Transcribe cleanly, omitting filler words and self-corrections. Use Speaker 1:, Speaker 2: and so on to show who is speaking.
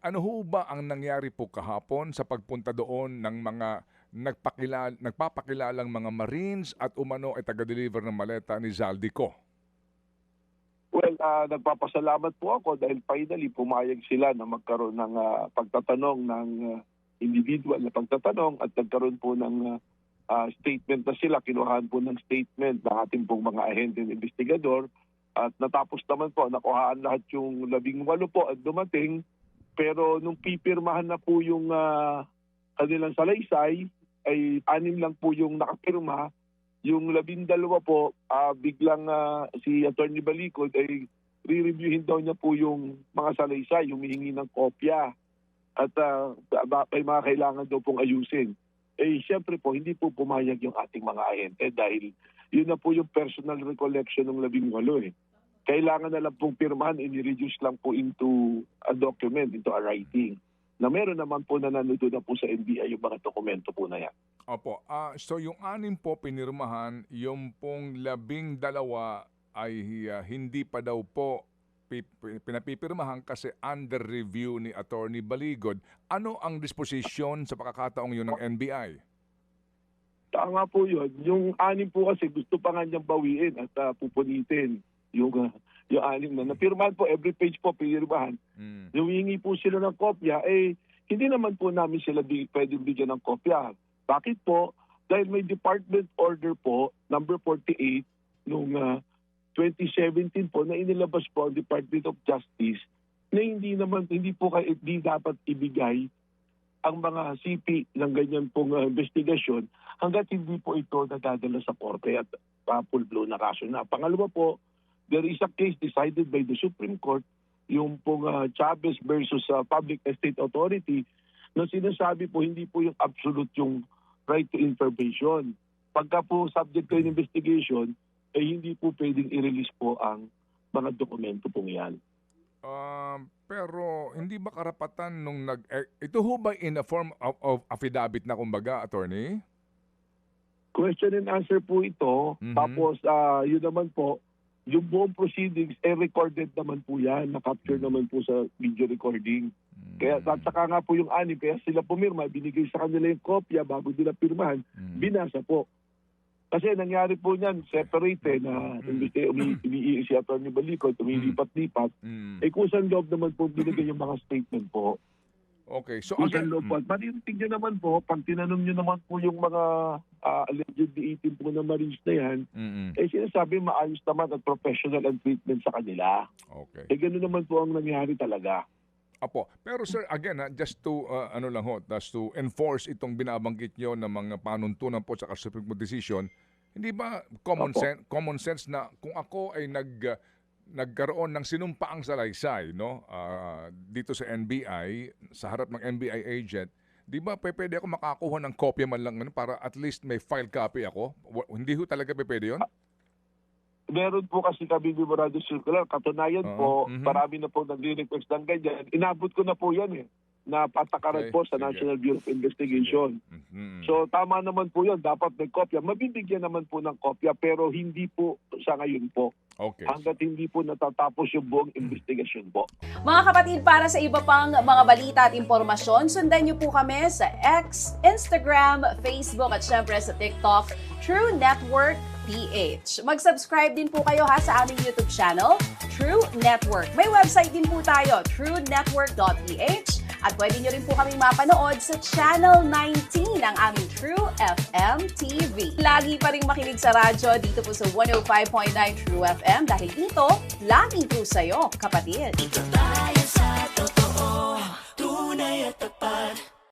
Speaker 1: Ano ho ba ang nangyari po kahapon sa pagpunta doon ng mga nagpapakilalang mga Marines at umano ay taga-deliver ng maleta ni Zaldico?
Speaker 2: Well, nagpapasalamat po ako dahil finally pumayag sila na magkaroon ng pagtatanong ng individual na pagtatanong at nagkaroon po ng statement na sila. Kinuhaan po ng statement ng ating pong mga ahente ng investigador at natapos naman po, nakuhaan lahat yung 18 po at dumating. Pero nung pipirmahan na po yung kanilang salaysay, ay 6 lang po yung nakapirma. Yung 12 po, biglang si Attorney Balicod ay re-reviewin daw niya po yung mga salaysay, humihingi ng kopya at may mga kailangan daw pong ayusin. Eh siyempre po, hindi po pumayag yung ating mga ahente dahil yun na po yung personal recollection ng 18 eh. Kailangan na lang pong pirmahan, i-reduce lang po into a document, into a writing. Na meron naman po na nanood na po sa NBI yung mga dokumento po na yan.
Speaker 1: Opo. So yung 6 po pinirmahan, yung pong 12 ay hindi pa daw po pinapipirmahan kasi under review ni Attorney Baligod. Ano ang disposisyon sa pagkakataong yun ng NBI?
Speaker 2: Tama po yun. Yung 6 po kasi gusto pa nga niyang bawiin at pupunitin yung 6 na napirmahan po, every page po pinirmahan. Humingi po sila ng kopya, hindi naman po namin sila pwedeng bigyan ng kopya. Bakit po? Dahil may department order po, number 48, noong 2017 po, na inilabas po ang Department of Justice na hindi dapat ibigay ang mga CP ng ganyan pong investigasyon hanggat hindi po ito nadadala sa korte at full blown na kaso na. Pangalawa po, there is a case decided by the Supreme Court, yung pong Chavez versus Public Estate Authority, na sinasabi po hindi po yung absolute yung right to information. Pagka po subject to investigation, hindi po pwedeng i-release po ang mga dokumento pong yan.
Speaker 1: Pero hindi ba karapatan nung ito ho ba in a form of affidavit na kumbaga, attorney?
Speaker 2: Question and answer po ito. Tapos yun naman po, yung buong proceedings, recorded naman po yan, na-capture naman po sa video recording. Kaya at saka nga po yung 6, kaya sila pumirma, binigay sa kanila yung kopya bago nila pirmahan, binasa po. Kasi nangyari po niyan, separate na si Atty. Balicod, tumilipat-lipat. Kusang loob naman po binigay yung mga statement po.
Speaker 1: Okay, so
Speaker 2: kusang loob po. Marinig nyo naman po, pag tinanong nyo naman po yung mga allegedly 18 po na Marines na yan, sinasabi maayos naman at professional ang treatment sa kanila.
Speaker 1: Okay.
Speaker 2: Gano'n naman po ang nangyari talaga.
Speaker 1: Apo. Pero sir, again, just to just to enforce itong binabanggit nyo ng mga panuntunan po sa Supreme Court decision, hindi ba common sense na kung ako ay nagkaroon ng sinumpaang salaysay, no, dito sa NBI, sa harap ng NBI agent, di ba pwede ako makakuha ng kopya man lang para at least may file copy ako? Hindi ho talaga pwede yun?
Speaker 2: Meron po kasi kami memorandum circular. Katunayan po, marami na po nagre-request ng ganyan. Inabot ko na po yan na patakaran po sa National Bureau of Investigation. So tama naman po yun. Dapat may kopya. Mabibigyan naman po ng kopya pero hindi po sa ngayon po.
Speaker 1: Okay.
Speaker 2: Hanggat hindi po natatapos yung buong investigasyon po.
Speaker 3: Mga kapatid, para sa iba pang mga balita at impormasyon, sundan niyo po kami sa X, Instagram, Facebook at syempre sa TikTok, True Network PH. Mag-subscribe din po kayo sa aming YouTube channel, True Network. May website din po tayo, truenetwork.ph, at pwede nyo rin po kaming mapanood sa Channel 19 ng aming True FM TV. Lagi pa rin makinig sa radyo dito po sa 105.9 True FM dahil dito, laging true sa'yo, kapatid.
Speaker 4: Dito tayo sa totoo, tunay at tapat.